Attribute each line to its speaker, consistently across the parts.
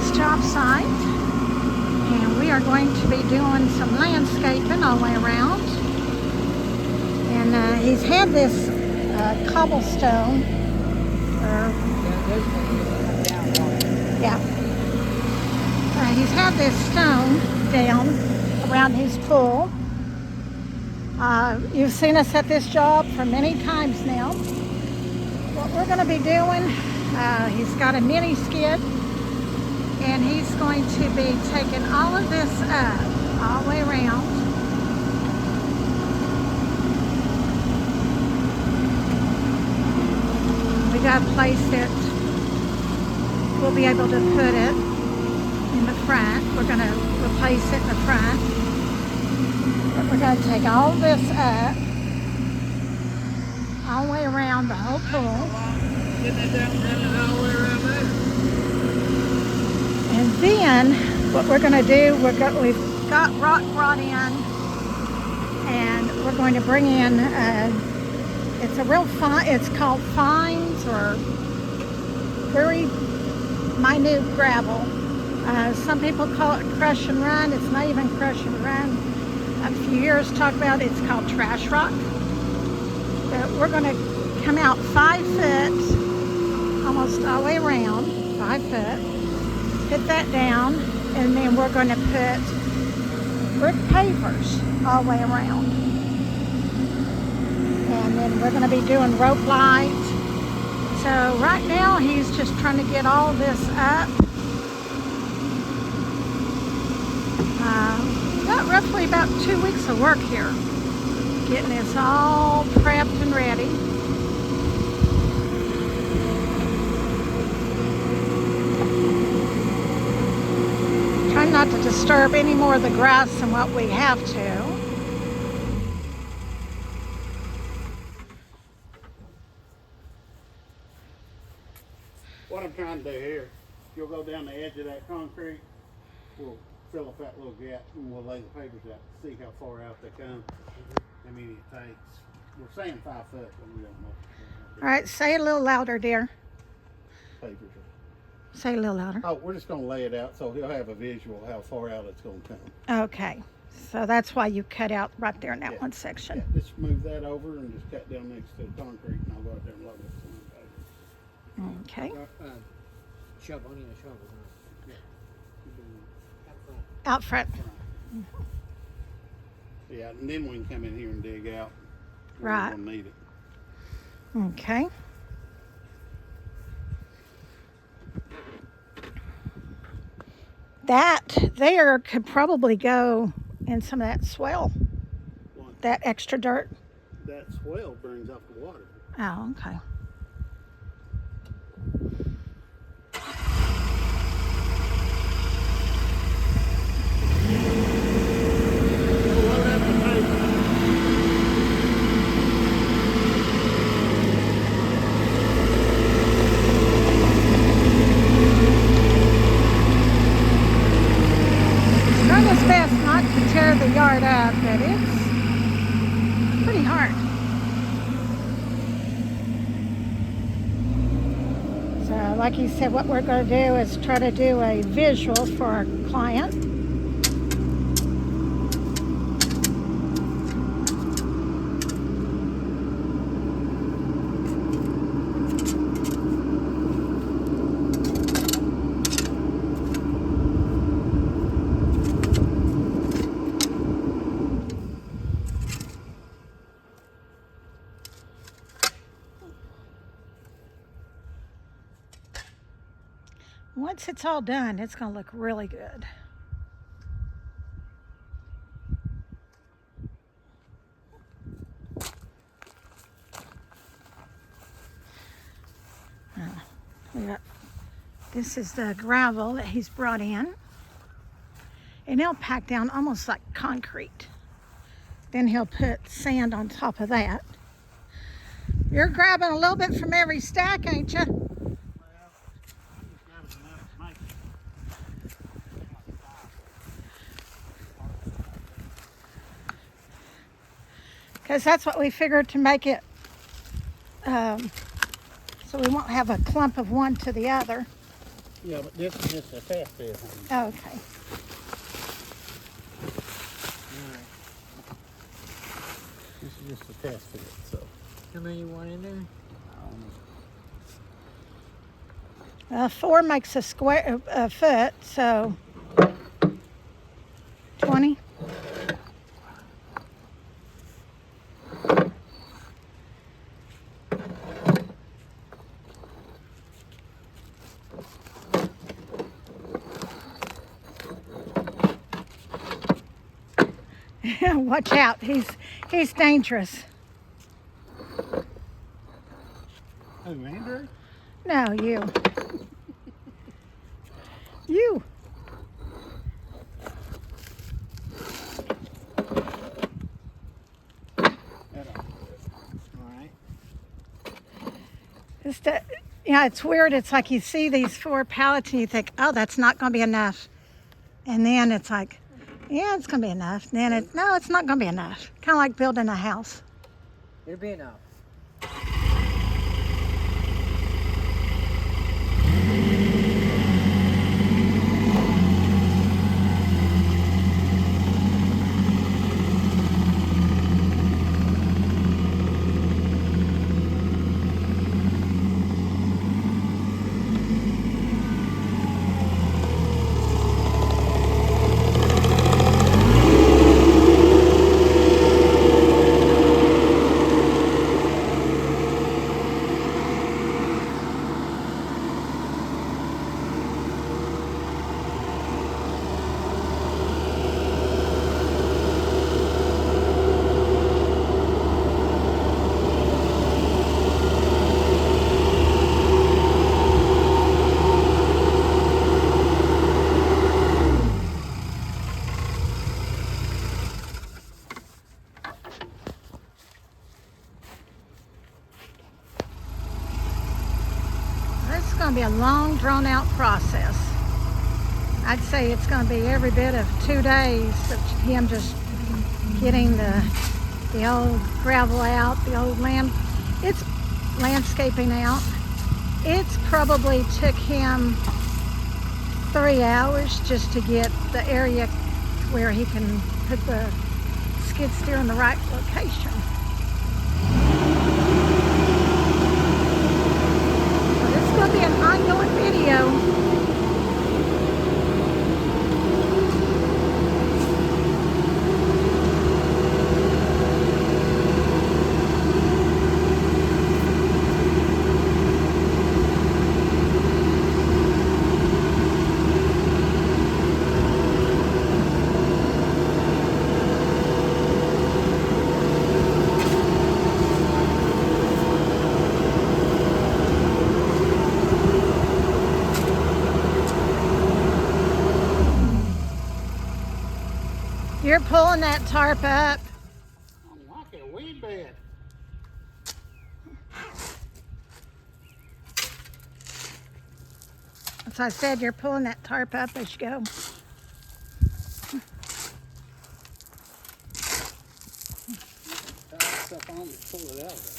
Speaker 1: this job site, and we are going to be doing some landscaping all the way around. And he's had this cobblestone, he's had this stone down around his pool. You've seen us at this job for many times now. What we're going to be doing, he's got a mini skid, and he's going to be taking all of this up all the way around. We got a place that we'll be able to put it in the front. We're going to replace it in the front. But we're going to take all this up all the way around the whole pool. And then what we're going to do, we've got rock brought in, and we're going to bring in, it's a real fine, it's called fines or very minute gravel. Some people call it crush and run. It's not even crush and run. A few years talk about it's called trash rock. But we're going to come out 5 foot, almost all the way around, 5 foot, put that down, and then we're going to put brick pavers all the way around. And then we're going to be doing rope light. So right now he's just trying to get all this up. Got roughly about 2 weeks of work here, getting this all prepped and ready. Trying not to disturb any more of the grass than what we have to.
Speaker 2: What I'm trying to do here, you'll go down the edge of that concrete, we'll fill up that little gap, and we'll lay the papers out to see how far out they come, how many it takes. We're saying 5 foot, but we don't know.
Speaker 1: All right, say it a little louder, dear.
Speaker 2: Papers.
Speaker 1: Say a little louder.
Speaker 2: Oh, we're just going to lay it out so he'll have a visual how far out it's going to come.
Speaker 1: Okay, so that's why you cut out right there in that one section.
Speaker 2: Yeah, just move that over and just cut down next to the concrete, and I'll go out there and load it.
Speaker 1: Okay.
Speaker 3: Shovel, need a shovel.
Speaker 1: Out front.
Speaker 2: Yeah, and then we can come in here and dig out.
Speaker 1: Right.
Speaker 2: We'll need it.
Speaker 1: Okay. That there could probably go in some of that swell.
Speaker 2: What?
Speaker 1: That extra dirt.
Speaker 2: That swell brings up the water.
Speaker 1: Oh, okay. Trying his best not to tear the yard up, but it's pretty hard. So, like he said, what we're going to do is try to do a visual for our client. Once it's all done, it's going to look really good. This is the gravel that he's brought in. And he'll pack down almost like concrete. Then he'll put sand on top of that. You're grabbing a little bit from every stack, ain't you? Because that's what we figured to make it so we won't have a clump of one to the other.
Speaker 2: Yeah, but this is just a test bed, honey.
Speaker 1: Oh, okay.
Speaker 3: Alright.
Speaker 2: This is just a test bed, so.
Speaker 3: How many you want in there?
Speaker 2: I don't know.
Speaker 1: 4 makes a square a foot, so 20. Watch out, he's dangerous.
Speaker 2: Oh, Andrew?
Speaker 1: No, you. You.
Speaker 3: Alright.
Speaker 1: Yeah, it's weird. It's like you see these 4 pallets and you think, oh, that's not going to be enough. And then it's like, yeah, it's going to be enough. Then no, it's not going to be enough. Kind of like building a house.
Speaker 3: It'll be enough.
Speaker 1: This is going to be a long, drawn-out process. I'd say it's going to be every bit of 2 days of him just getting the old gravel out, the old it's landscaping out. It's probably took him 3 hours just to get the area where he can put the skid steer in the right location. So this is going to be an ongoing video. You're pulling that tarp up.
Speaker 2: I'm like a weed bed.
Speaker 1: As I said, you're pulling that tarp up as you go.
Speaker 2: Tie that stuff on and pull it out of there.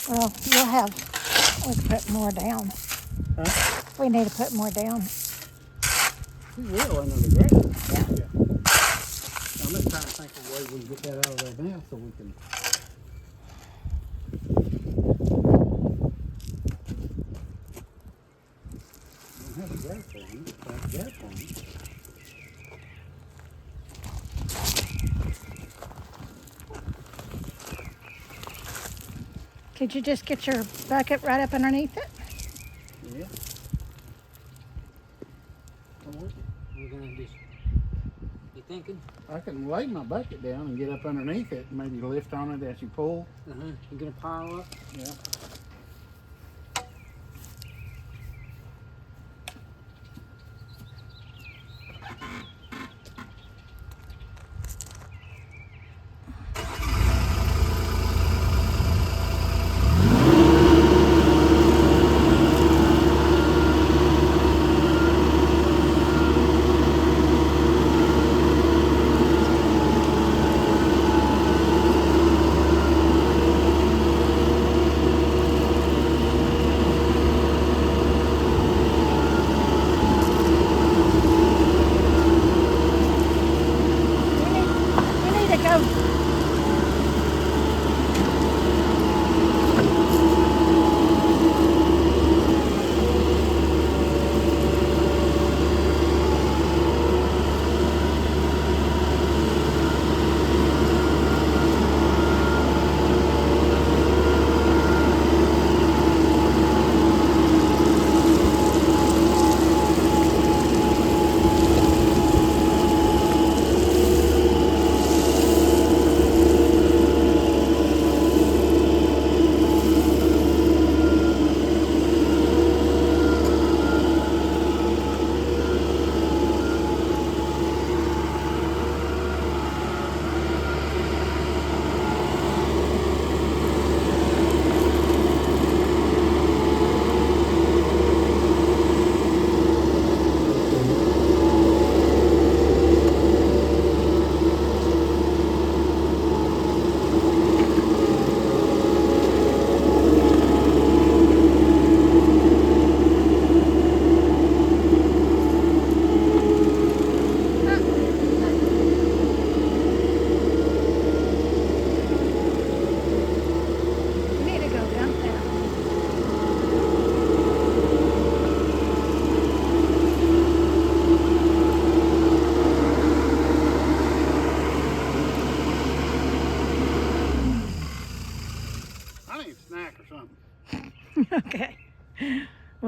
Speaker 1: Well, we can put more down.
Speaker 2: Huh?
Speaker 1: We need to put more down.
Speaker 2: You will under the ground.
Speaker 1: Yeah.
Speaker 2: I'm just trying to think of a way we can get that out of there now so we can. I don't have a grab for him. I have a grab for him.
Speaker 1: Could you just get your bucket right up underneath it?
Speaker 2: Yeah.
Speaker 3: We're gonna just. You thinking?
Speaker 2: I can lay my bucket down and get up underneath it and maybe lift on it as you pull.
Speaker 3: You gonna pile up?
Speaker 2: Yeah.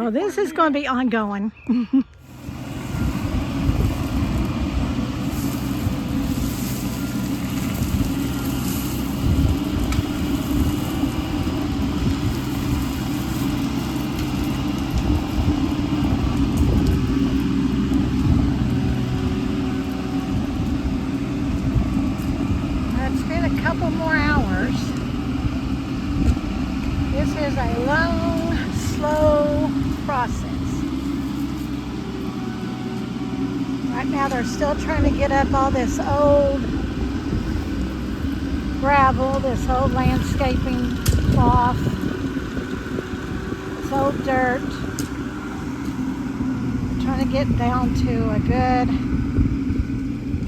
Speaker 1: Oh, this is going to be ongoing. It's been a couple more hours. This is a long, slow process. Right now they're still trying to get up all this old gravel, this old landscaping cloth, this old dirt. They're trying to get down to a good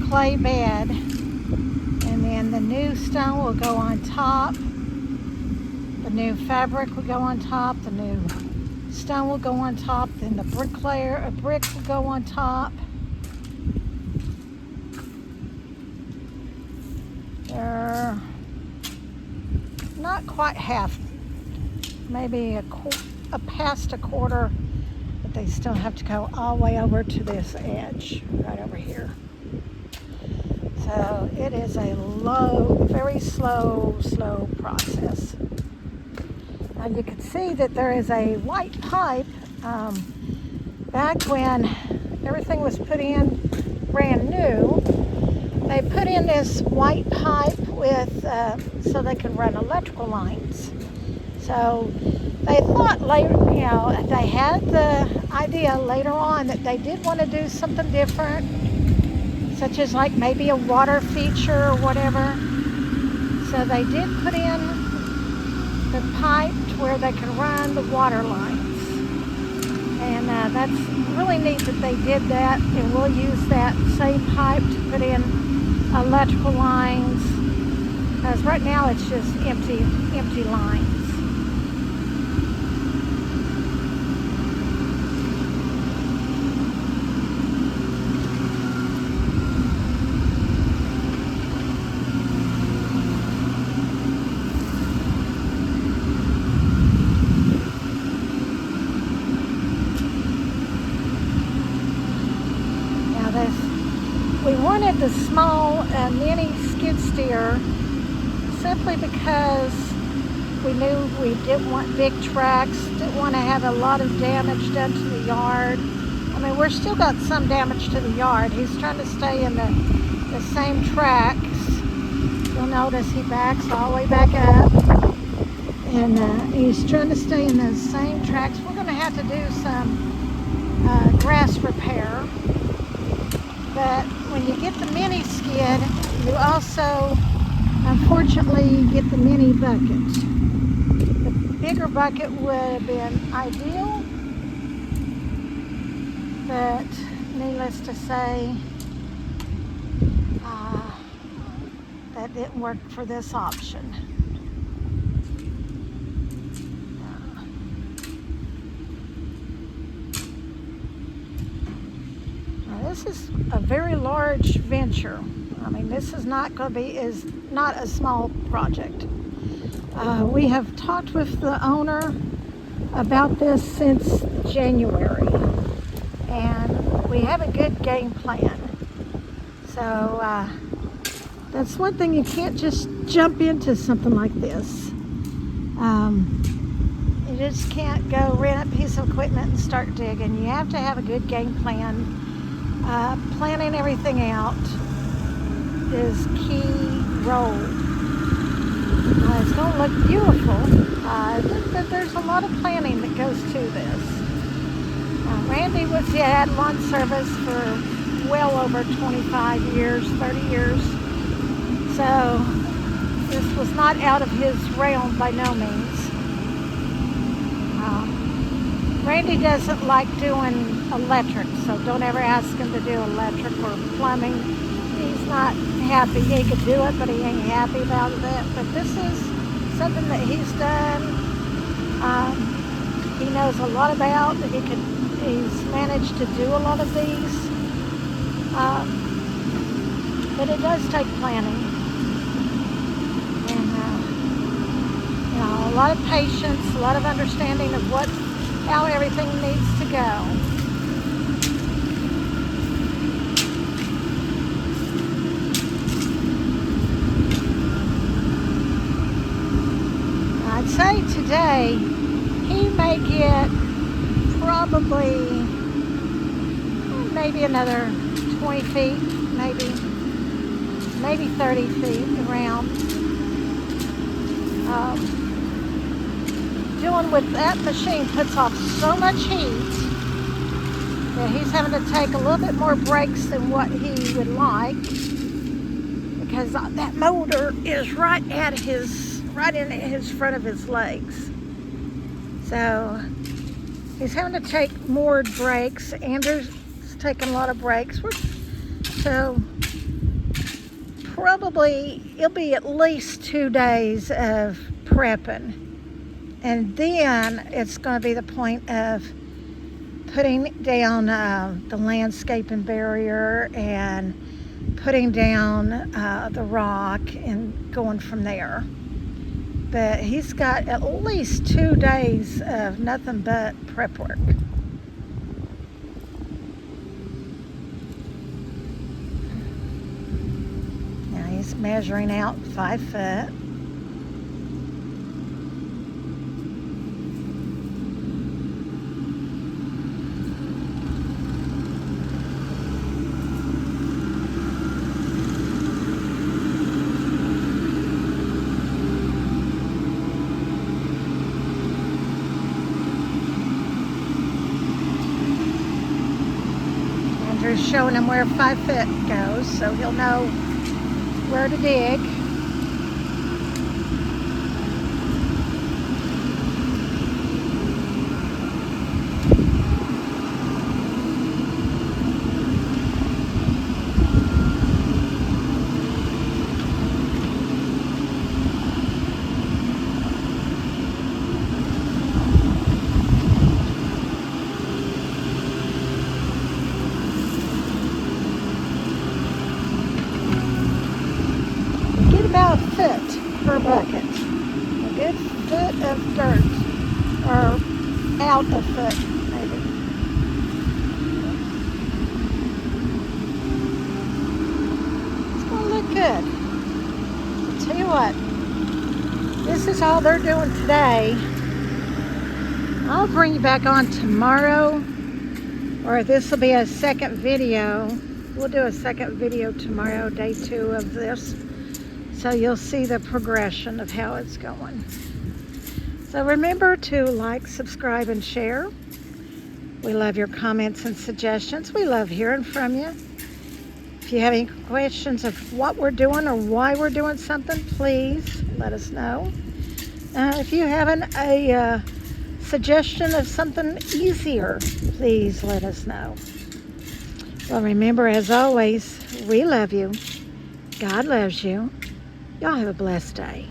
Speaker 1: clay bed. And then the new stone will go on top. The new fabric will go on top. The new stone will go on top. Then the brick will go on top. They're not quite half, maybe past a quarter, but they still have to go all the way over to this edge right over here. So it is a very slow process. Now you can see that there is a white pipe. Back when everything was put in brand new, they put in this white pipe with so they could run electrical lines. So they thought later, they had the idea later on that they did want to do something different, such as like maybe a water feature or whatever. So they did put in the pipe to where they could run the water lines. And that's really neat that they did that, and we'll use that same pipe to put in electrical lines, because right now it's just empty lines. We wanted the small mini skid steer simply because we knew we didn't want big tracks, didn't want to have a lot of damage done to the yard. I mean, we're still got some damage to the yard. He's trying to stay in the same tracks. You'll notice he backs all the way back up. And he's trying to stay in those same tracks. We're going to have to do some grass repair. But when you get the mini skid, you also, unfortunately, get the mini bucket. The bigger bucket would have been ideal, but needless to say, that didn't work for this option. This is a very large venture. I mean, this is not going to be not a small project. We have talked with the owner about this since January, and we have a good game plan. So that's one thing, you can't just jump into something like this. You just can't go rent a piece of equipment and start digging. You have to have a good game plan. Planning everything out is key role. It's going to look beautiful. I think that there's a lot of planning that goes to this. Randy had lawn service for well over 25 years, 30 years. So this was not out of his realm by no means. Randy doesn't like doing electric, so don't ever ask him to do electric or plumbing. He's not happy. He could do it, but he ain't happy about it. But this is something that he's done. He knows a lot about. He's managed to do a lot of these. But it does take planning. And a lot of patience, a lot of understanding of what how everything needs to go. I'd say today he may get probably maybe another 20 feet, maybe 30 feet around. Doing with that machine puts off so much heat that he's having to take a little bit more breaks than what he would like, because that motor is right in his front of his legs. So he's having to take more breaks. Andrew's taking a lot of breaks. So probably it'll be at least 2 days of prepping. And then it's going to be the point of putting down the landscaping barrier and putting down the rock and going from there. But he's got at least 2 days of nothing but prep work. Now he's measuring out 5 foot. Andrew's showing him where 5 foot goes, so he'll know where to dig. About a foot per bucket. A good foot of dirt, or out a foot, maybe. It's going to look good. I'll tell you what, this is all they're doing today. I'll bring you back on tomorrow, or this will be a second video. We'll do a second video tomorrow, day 2 of this. So you'll see the progression of how it's going. So remember to like, subscribe, and share. We love your comments and suggestions. We love hearing from you. If you have any questions of what we're doing or why we're doing something, please let us know. If you have a suggestion of something easier, please let us know. Well, remember, as always, we love you. God loves you. Y'all have a blessed day.